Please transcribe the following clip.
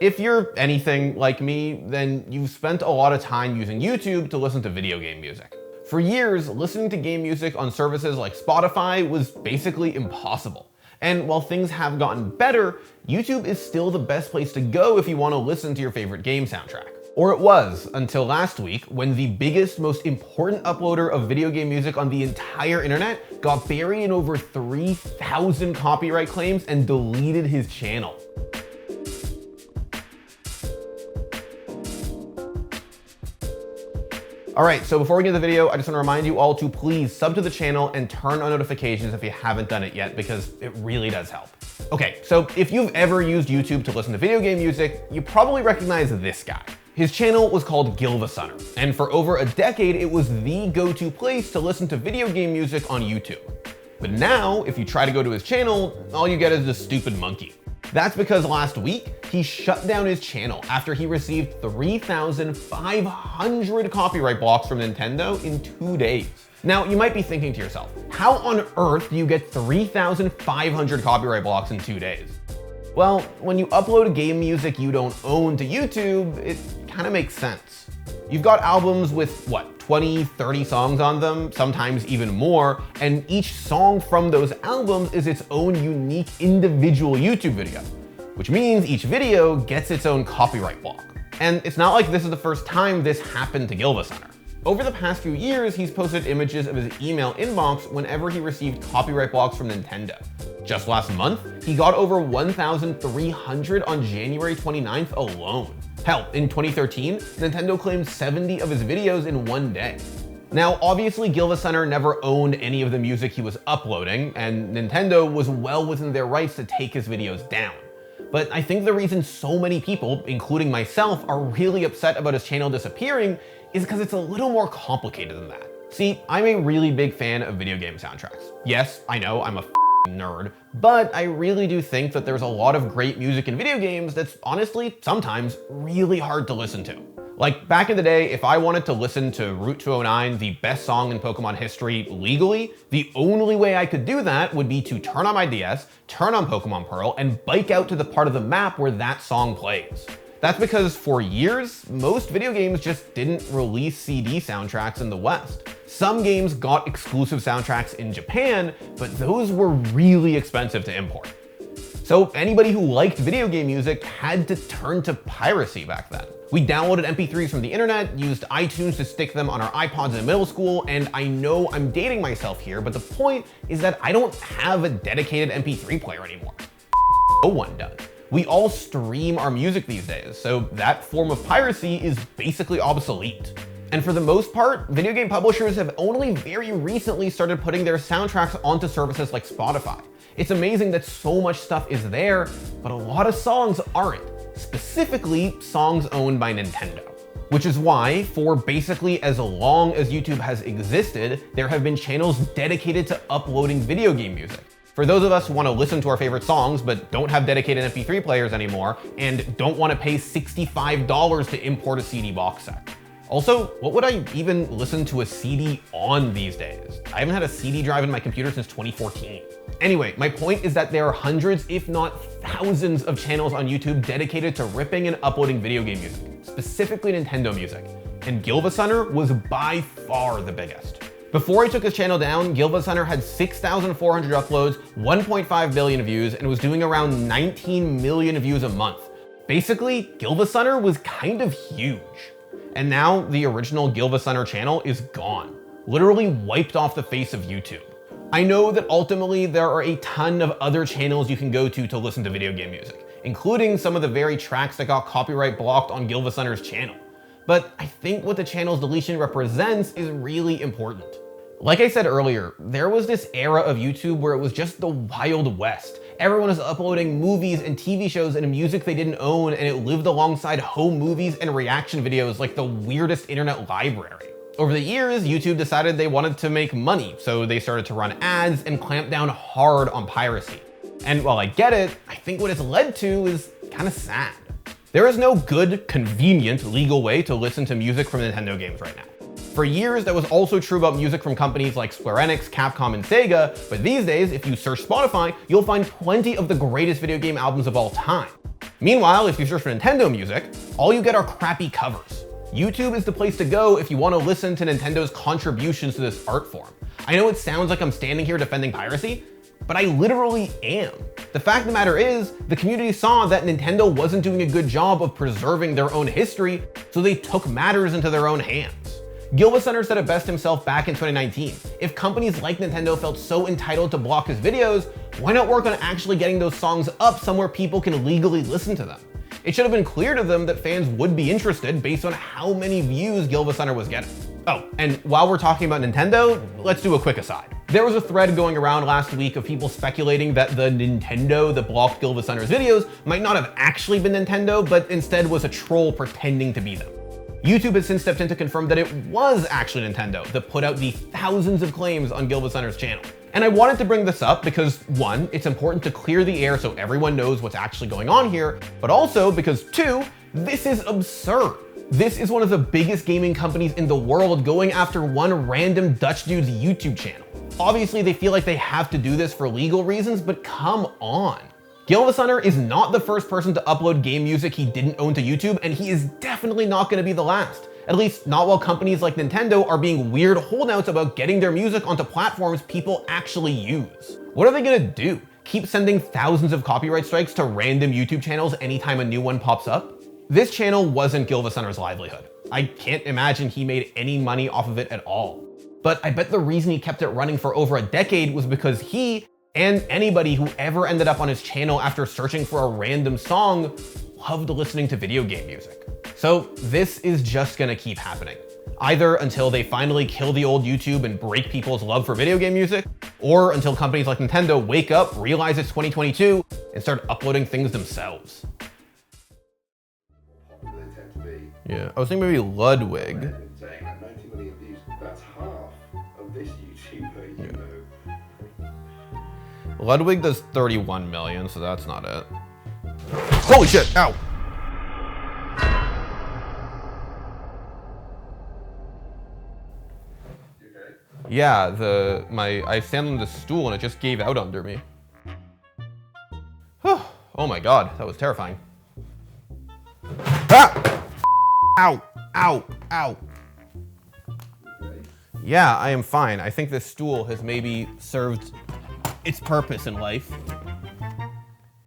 If you're anything like me, then you've spent a lot of time using YouTube to listen to video game music. For years, listening to game music on services like Spotify was basically impossible. And while things have gotten better, YouTube is still the best place to go if you want to listen to your favorite game soundtrack. Or it was, until last week, when the biggest, most important uploader of video game music on the entire internet got buried in over 3,000 copyright claims and deleted his channel. Alright, so before we get into the video, I just want to remind you all to please sub to the channel and turn on notifications if you haven't done it yet, because it really does help. Okay, so if you've ever used YouTube to listen to video game music, you probably recognize this guy. His channel was called Gilvasunner, and for over a decade, it was the go-to place to listen to video game music on YouTube. But now, if you try to go to his channel, all you get is this stupid monkey. That's because last week, he shut down his channel after he received 3,500 copyright blocks from Nintendo in 2 days. Now, you might be thinking to yourself, how on earth do you get 3,500 copyright blocks in 2 days? Well, when you upload game music you don't own to YouTube, it kind of makes sense. You've got albums with, 20, 30 songs on them, sometimes even more, and each song from those albums is its own unique individual YouTube video, which means each video gets its own copyright block. And it's not like this is the first time this happened to Gilvasunner. Over the past few years, he's posted images of his email inbox whenever he received copyright blocks from Nintendo. Just last month, he got over 1,300 on January 29th alone. Hell, in 2013, Nintendo claimed 70 of his videos in one day. Now, obviously, Gilvasunner never owned any of the music he was uploading, and Nintendo was well within their rights to take his videos down. But I think the reason so many people, including myself, are really upset about his channel disappearing is because it's a little more complicated than that. See, I'm a really big fan of video game soundtracks. Yes, I know, I'm a nerd, but I really do think that there's a lot of great music in video games that's honestly sometimes really hard to listen to. Like back in the day, if I wanted to listen to Route 209, the best song in Pokemon history legally, the only way I could do that would be to turn on my DS, turn on Pokemon Pearl, and bike out to the part of the map where that song plays. That's because for years, most video games just didn't release CD soundtracks in the West. Some games got exclusive soundtracks in Japan, but those were really expensive to import. So anybody who liked video game music had to turn to piracy back then. We downloaded MP3s from the internet, used iTunes to stick them on our iPods in middle school, and I know I'm dating myself here, but the point is that I don't have a dedicated MP3 player anymore. No one does. We all stream our music these days, so that form of piracy is basically obsolete. And for the most part, video game publishers have only very recently started putting their soundtracks onto services like Spotify. It's amazing that so much stuff is there, but a lot of songs aren't, specifically songs owned by Nintendo. Which is why, for basically as long as YouTube has existed, there have been channels dedicated to uploading video game music. For those of us who want to listen to our favorite songs but don't have dedicated MP3 players anymore and don't want to pay $65 to import a CD box set. Also, what would I even listen to a CD on these days? I haven't had a CD drive in my computer since 2014. Anyway, my point is that there are hundreds, if not thousands, of channels on YouTube dedicated to ripping and uploading video game music, specifically Nintendo music. And Gilvasunner was by far the biggest. Before he took his channel down, Gilvasunner had 6,400 uploads, 1.5 billion views, and was doing around 19 million views a month. Basically, Gilvasunner was kind of huge. And now the original Gilvasunner channel is gone, literally wiped off the face of YouTube. I know that ultimately there are a ton of other channels you can go to listen to video game music, including some of the very tracks that got copyright blocked on Gilvasunner's channel. But I think what the channel's deletion represents is really important. Like I said earlier, there was this era of YouTube where it was just the Wild West. Everyone was uploading movies and TV shows and music they didn't own, and it lived alongside home movies and reaction videos like the weirdest internet library. Over the years, YouTube decided they wanted to make money, so they started to run ads and clamp down hard on piracy. And while I get it, I think what it's led to is kind of sad. There is no good, convenient, legal way to listen to music from Nintendo games right now. For years, that was also true about music from companies like Square Enix, Capcom, and Sega, but these days, if you search Spotify, you'll find plenty of the greatest video game albums of all time. Meanwhile, if you search for Nintendo music, all you get are crappy covers. YouTube is the place to go if you want to listen to Nintendo's contributions to this art form. I know it sounds like I'm standing here defending piracy, but I literally am. The fact of the matter is, the community saw that Nintendo wasn't doing a good job of preserving their own history, so they took matters into their own hands. Gilva Center said it best himself back in 2019. If companies like Nintendo felt so entitled to block his videos, why not work on actually getting those songs up somewhere people can legally listen to them? It should have been clear to them that fans would be interested based on how many views Gilva Center was getting. Oh, and while we're talking about Nintendo, let's do a quick aside. There was a thread going around last week of people speculating that the Nintendo that blocked Gilva Center's videos might not have actually been Nintendo, but instead was a troll pretending to be them. YouTube has since stepped in to confirm that it was actually Nintendo that put out the thousands of claims on Gilva Center's channel. And I wanted to bring this up because, one, it's important to clear the air so everyone knows what's actually going on here, but also because, two, this is absurd. This is one of the biggest gaming companies in the world going after one random Dutch dude's YouTube channel. Obviously, they feel like they have to do this for legal reasons, but come on. Gilva Center is not the first person to upload game music he didn't own to YouTube, and he is definitely not going to be the last. At least not while companies like Nintendo are being weird holdouts about getting their music onto platforms people actually use. What are they going to do? Keep sending thousands of copyright strikes to random YouTube channels anytime a new one pops up? This channel wasn't Gilva Center's livelihood. I can't imagine he made any money off of it at all. But I bet the reason he kept it running for over a decade was because he, and anybody who ever ended up on his channel after searching for a random song, loved listening to video game music. So this is just gonna keep happening. Either until they finally kill the old YouTube and break people's love for video game music, or until companies like Nintendo wake up, realize it's 2022, and start uploading things themselves. Yeah, I was thinking maybe Ludwig. Saying at 90 million views, that's half of this YouTuber, you know. Ludwig does 31 million, so that's not it. Holy shit, ow! You okay? Yeah, I stand on the stool and it just gave out under me. Oh my god, that was terrifying. Ah! Ow, ow, ow. Okay. Yeah, I am fine. I think this stool has maybe served its purpose in life.